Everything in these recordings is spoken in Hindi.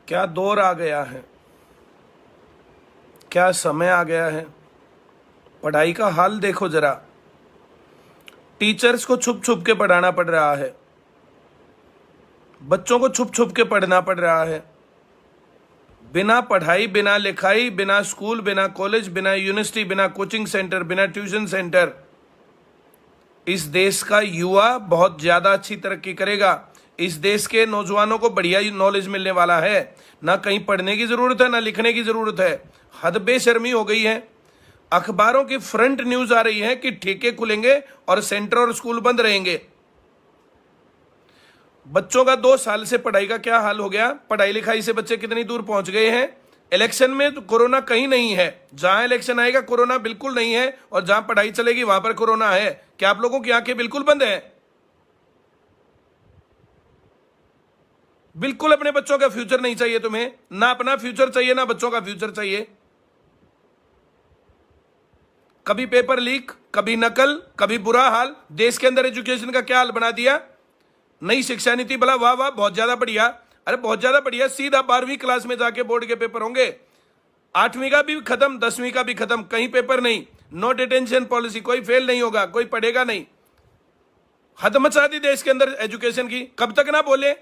क्या दौर आ गया है, क्या समय आ गया है। पढ़ाई का हाल देखो जरा। टीचर्स को छुप छुप के पढ़ाना पड़ रहा है, बच्चों को छुप छुप के पढ़ना पड़ रहा है। बिना पढ़ाई, बिना लिखाई, बिना स्कूल, बिना कॉलेज, बिना यूनिवर्सिटी, बिना कोचिंग सेंटर, बिना ट्यूशन सेंटर इस देश का युवा बहुत ज्यादा अच्छी तरक्की करेगा। इस देश के नौजवानों को बढ़िया नॉलेज मिलने वाला है। ना कहीं पढ़ने की जरूरत है, ना लिखने की जरूरत है। हद बेशर्मी हो गई है। अखबारों की फ्रंट न्यूज आ रही है कि ठेके खुलेंगे और सेंटर और स्कूल बंद रहेंगे। बच्चों का 2 साल से पढ़ाई का क्या हाल हो गया। पढ़ाई लिखाई से बच्चे कितनी दूर पहुंच गए हैं। इलेक्शन में तो कोरोना कहीं नहीं है। जहां इलेक्शन आएगा कोरोना बिल्कुल नहीं है, और जहां पढ़ाई चलेगी वहां पर कोरोना है। क्या आप लोगों की आंखें बिल्कुल बंद है? बिल्कुल अपने बच्चों का फ्यूचर नहीं चाहिए तुम्हें। ना अपना फ्यूचर चाहिए, ना बच्चों का फ्यूचर चाहिए। कभी पेपर लीक, कभी नकल, कभी बुरा हाल। देश के अंदर एजुकेशन का क्या हाल बना दिया। नई शिक्षा नीति, भला वाह वाह, बहुत ज्यादा बढ़िया। अरे बहुत ज्यादा बढ़िया। सीधा 12वीं क्लास में जाके बोर्ड के पेपर होंगे। 8वीं का भी खत्म, 10वीं का भी खत्म, कहीं पेपर नहीं। नो डिटेंशन पॉलिसी, कोई फेल नहीं होगा, कोई पढ़ेगा नहीं। हद मचा दी देश के अंदर एजुकेशन की। कब तक ना बोले।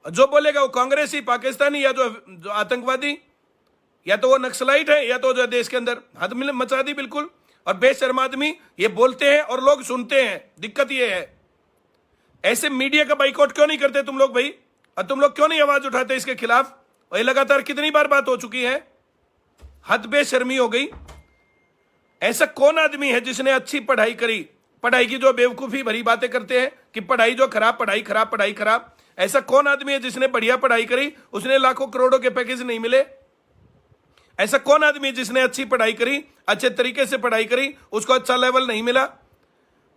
जो बोलेगा वो कांग्रेसी, पाकिस्तानी, या जो आतंकवादी, या तो वो नक्सलाइट है, या तो जो देश के अंदर हद मचा दी बिल्कुल। और बेशर्म आदमी ये बोलते हैं और लोग सुनते हैं। दिक्कत ये है। ऐसे मीडिया का बाइकआउट क्यों नहीं करते तुम लोग भाई? और तुम लोग क्यों नहीं आवाज उठाते इसके खिलाफ? और ये लगातार कितनी बार बात हो चुकी है। हद बेशर्मी हो गई। ऐसा कौन आदमी है जिसने अच्छी पढ़ाई करी? पढ़ाई की जो बेवकूफी भरी बातें करते हैं कि पढ़ाई जो खराब, पढ़ाई खराब, पढ़ाई खराब। ऐसा कौन आदमी है जिसने बढ़िया पढ़ाई करी, उसने लाखों करोड़ों के पैकेज नहीं मिले? ऐसा कौन आदमी है जिसने अच्छी पढ़ाई करी, अच्छे तरीके से पढ़ाई करी, उसको अच्छा लेवल नहीं मिला?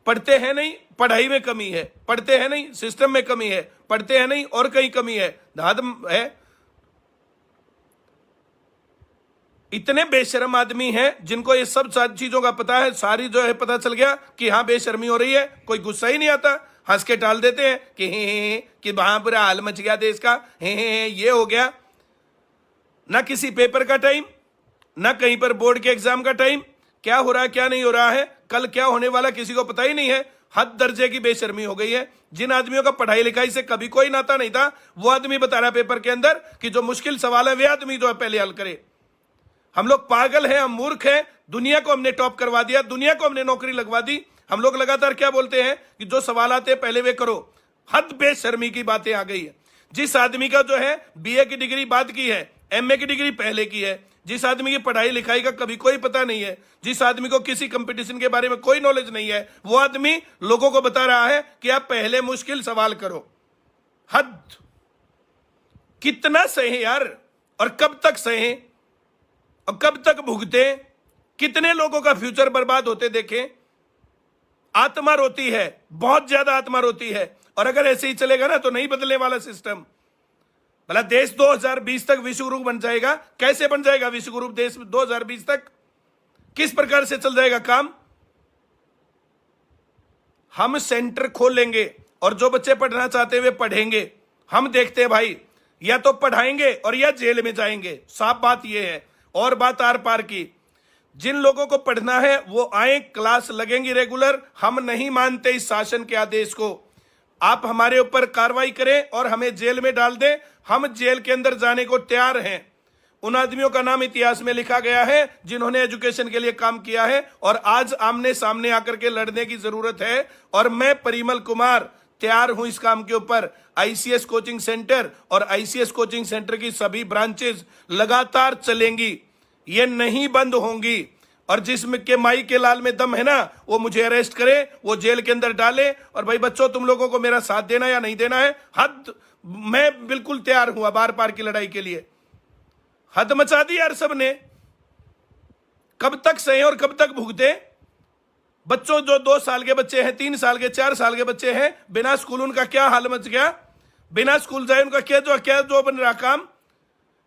पढ़ते हैं नहीं, पढ़ाई में कमी है। पढ़ते हैं नहीं, सिस्टम में कमी है। पढ़ते हैं नहीं, और कहीं कमी है, धाद है। इतने बेशर्म आदमी हैं जिनको ये सब चीजों का पता है। सारी जो है पता चल गया कि हाँ बेशर्मी हो रही है, कोई गुस्सा ही नहीं आता। हंस के टाल देते हैं कि कि वहां बुरा हाल मच गया देश का, ये हो गया। ना किसी पेपर का टाइम, ना कहीं पर बोर्ड के एग्जाम का टाइम। क्या हो रहा है, क्या नहीं हो रहा है, कल क्या होने वाला किसी को पता ही नहीं है। हद दर्जे की बेशर्मी हो गई है। जिन आदमियों का पढ़ाई लिखाई से कभी कोई नाता नहीं था, वो आदमी बता रहा पेपर के अंदर कि जो मुश्किल सवाल है वे आदमी जो है पहले हल करे। हम लोग पागल हैं, हम मूर्ख हैं। दुनिया को हमने टॉप करवा दिया, दुनिया को हमने नौकरी लगवा दी। हम लोग लगातार क्या बोलते हैं कि जो सवाल आते हैं पहले वे करो। हद बेशर्मी की बातें आ गई है। जिस आदमी का जो है बीए की डिग्री बाद की है, एमए की डिग्री पहले की है, जिस आदमी की पढ़ाई लिखाई का कभी कोई पता नहीं है, जिस आदमी को किसी कंपटीशन के बारे में कोई नॉलेज नहीं है, वो आदमी लोगों को बता रहा है कि आप पहले मुश्किल सवाल करो। हद। कितना सहे यार, और कब तक सहे, और कब तक भुगते? कितने लोगों का फ्यूचर बर्बाद होते देखें। आत्मा रोती है, बहुत ज्यादा आत्मा रोती है। और अगर ऐसे ही चलेगा ना तो नहीं बदलने वाला सिस्टम। भला देश 2020 तक विश्व गुरु बन जाएगा? कैसे बन जाएगा विश्व गुरु देश 2020 तक? किस प्रकार से चल जाएगा काम? हम सेंटर खोलेंगे और जो बच्चे पढ़ना चाहते हैं वे पढ़ेंगे। हम देखते हैं भाई, या तो पढ़ाएंगे और या जेल में जाएंगे। साफ बात यह है। और बात आर पार की। जिन लोगों को पढ़ना है वो आए, क्लास लगेंगी रेगुलर। हम नहीं मानते इस शासन के आदेश को। आप हमारे ऊपर कार्रवाई करें और हमें जेल में डाल दें, हम जेल के अंदर जाने को तैयार हैं। उन आदमियों का नाम इतिहास में लिखा गया है जिन्होंने एजुकेशन के लिए काम किया है, और आज आमने सामने आकर के लड़ने की जरूरत है। और मैं परिमल कुमार तैयार हूं इस काम के ऊपर। आईसीएस कोचिंग सेंटर और आईसीएस कोचिंग सेंटर की सभी ब्रांचेस लगातार चलेंगी, ये नहीं बंद होंगी। और जिसमें के माई के लाल में दम है ना, वो मुझे अरेस्ट करे, वो जेल के अंदर डाले। और भाई बच्चों, तुम लोगों को मेरा साथ देना या नहीं देना है, हद। मैं बिल्कुल तैयार हूं बार पार की लड़ाई के लिए। हद मचा दी यार सबने। कब तक सहे और कब तक भुगते? बच्चों जो 2 साल के बच्चे हैं, 3 साल के, 4 साल के बच्चे हैं, बिना स्कूल उनका क्या हाल मच गया। बिना स्कूल जाए उनका क्या जो बन रहा काम।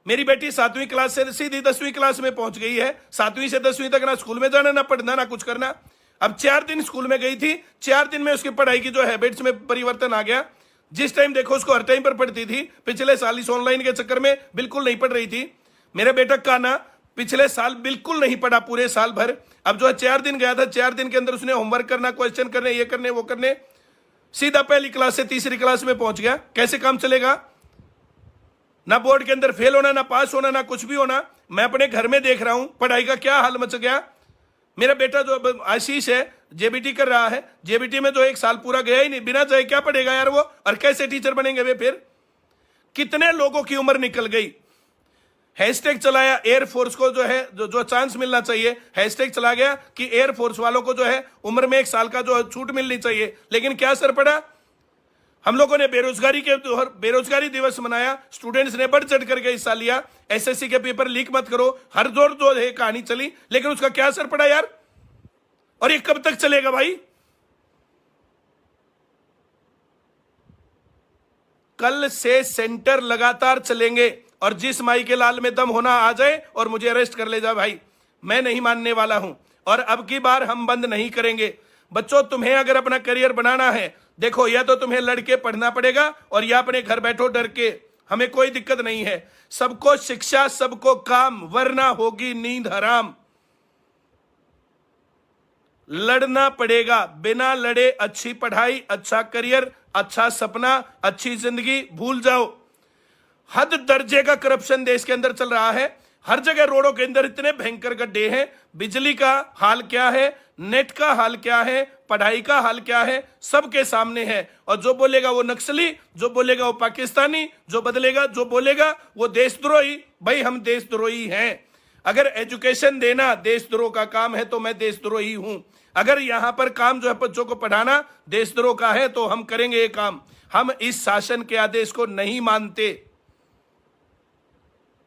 मेरी बेटी 7वीं क्लास से सीधी 10वीं क्लास में पहुंच गई है। 7वीं से 10वीं तक ना स्कूल में जाना, ना पढ़ना, ना कुछ करना। अब 4 दिन स्कूल में गई थी, 4 दिन में उसकी पढ़ाई की जो हैबिट्स में परिवर्तन आ गया। जिस टाइम देखो उसको हर टाइम पर पढ़ती थी, पिछले साल इस ऑनलाइन के चक्कर में बिल्कुल नहीं पढ़ रही थी। मेरे बेटा काना पिछले साल बिल्कुल नहीं पढ़ा पूरे साल भर। अब जो है 4 दिन गया था, 4 दिन के अंदर उसने होमवर्क करना, क्वेश्चन करने, ये करने वो करने, सीधा पहली क्लास से तीसरी क्लास में पहुंच गया। कैसे काम चलेगा? ना बोर्ड के अंदर फेल होना, ना पास होना, ना कुछ भी होना। मैं अपने घर में देख रहा हूं पढ़ाई का क्या हाल मच गया। मेरा बेटा जो आशीष है जेबीटी कर रहा है, जेबीटी में तो 1 साल पूरा गया ही नहीं, बिना जाए क्या पढ़ेगा यार वो, और कैसे टीचर बनेंगे वे? फिर कितने लोगों की उम्र निकल गई। हैशटैग चलाया एयरफोर्स को जो है जो चांस मिलना चाहिए, हैशटैग चला गया कि एयरफोर्स वालों को जो है उम्र में 1 साल का जो छूट मिलनी चाहिए, लेकिन क्या असर पड़ा? हम लोगों ने बेरोजगारी दिवस मनाया, स्टूडेंट्स ने बढ़ चढ़ करके हिस्सा लिया, एसएससी के पेपर लीक मत करो, हर जोर जो है कहानी चली, लेकिन उसका क्या असर पड़ा यार? और ये कब तक चलेगा भाई? कल से सेंटर लगातार चलेंगे, और जिस माई के लाल में दम होना आ जाए और मुझे अरेस्ट कर ले जाए भाई, मैं नहीं मानने वाला हूं। और अब की बार हम बंद नहीं करेंगे। बच्चों, तुम्हें अगर अपना करियर बनाना है, देखो या तो तुम्हें लड़के पढ़ना पड़ेगा और या अपने घर बैठो डर के, हमें कोई दिक्कत नहीं है। सबको शिक्षा, सबको काम, वरना होगी नींद हराम। लड़ना पड़ेगा, बिना लड़े अच्छी पढ़ाई, अच्छा करियर, अच्छा सपना, अच्छी जिंदगी भूल जाओ। हद दर्जे का करप्शन देश के अंदर चल रहा है। हर जगह रोडों के अंदर इतने भयंकर गड्ढे हैं। बिजली का हाल क्या है, नेट का हाल क्या है, पढ़ाई का हाल क्या है, सबके सामने है। और जो बोलेगा वो नक्सली, जो बोलेगा वो पाकिस्तानी, जो बोलेगा वो देशद्रोही। भाई हम देशद्रोही हैं। अगर एजुकेशन देना देशद्रोह का काम है तो मैं देशद्रोही हूं। अगर यहां पर काम जो है बच्चों को पढ़ाना देशद्रोह का है तो हम करेंगे ये काम। हम इस शासन के आदेश को नहीं मानते।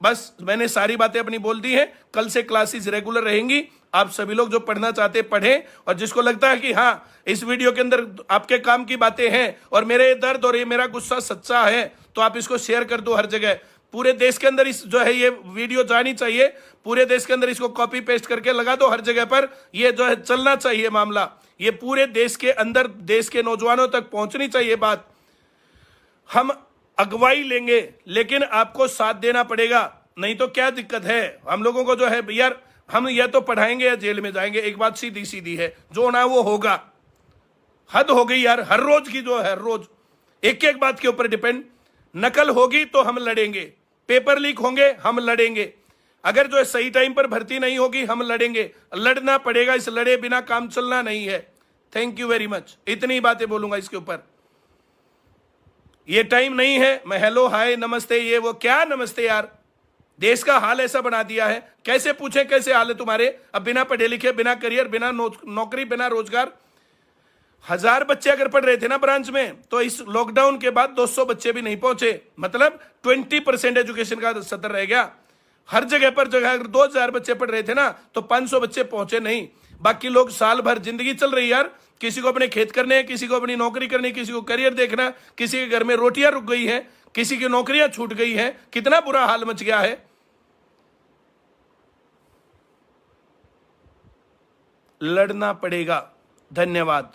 बस मैंने सारी बातें अपनी बोल दी हैं। कल से क्लासेस रेगुलर रहेंगी। आप सभी लोग जो पढ़ना चाहते पढ़ें, और जिसको लगता है कि हाँ इस वीडियो के अंदर आपके काम की बातें हैं और मेरे दर्द और ये मेरा गुस्सा सच्चा है, तो आप इसको शेयर कर दो हर जगह। पूरे देश के अंदर इस जो है ये वीडियो जानी चाहिए। पूरे देश के अंदर इसको कॉपी पेस्ट करके लगा दो हर जगह पर। ये जो है चलना चाहिए मामला, ये पूरे देश के अंदर देश के नौजवानों तक पहुंचनी चाहिए बात। हम अगुवाई लेंगे, लेकिन आपको साथ देना पड़ेगा, नहीं तो क्या दिक्कत है? हम लोगों को जो है यार, हम या तो पढ़ाएंगे या जेल में जाएंगे। एक बात सीधी सीधी है, जो होना वो होगा। हद हो गई यार, हर रोज की जो है, हर रोज एक एक बात के ऊपर डिपेंड। नकल होगी तो हम लड़ेंगे, पेपर लीक होंगे हम लड़ेंगे, अगर जो है सही टाइम पर भर्ती नहीं होगी हम लड़ेंगे। लड़ना पड़ेगा, इस लड़े बिना काम चलना नहीं है। Thank you very much. इतनी बातें बोलूंगा इसके ऊपर। ये टाइम नहीं है मैं हेलो हाय नमस्ते ये वो, क्या नमस्ते यार। देश का हाल ऐसा बना दिया है, कैसे पूछें कैसे हाल है तुम्हारे? अब बिना पढ़े लिखे, बिना करियर, बिना नौकरी, बिना रोजगार। 1000 बच्चे अगर पढ़ रहे थे ना ब्रांच में, तो इस लॉकडाउन के बाद 200 बच्चे भी नहीं पहुंचे। मतलब 20% एजुकेशन का सतर रह गया। हर जगह पर जगह अगर 2000 बच्चे पढ़ रहे थे ना, तो 500 बच्चे पहुंचे नहीं। बाकी लोग साल भर जिंदगी चल रही यार। किसी को अपने खेत करने हैं, किसी को अपनी नौकरी करनी, किसी को करियर देखना, किसी के घर में रोटियां रुक गई हैं, किसी की नौकरियां छूट गई हैं। कितना बुरा हाल मच गया है। लड़ना पड़ेगा। धन्यवाद।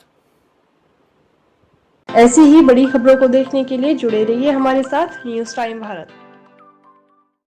ऐसी ही बड़ी खबरों को देखने के लिए जुड़े रहिए हमारे साथ न्यूज़ टाइम भारत।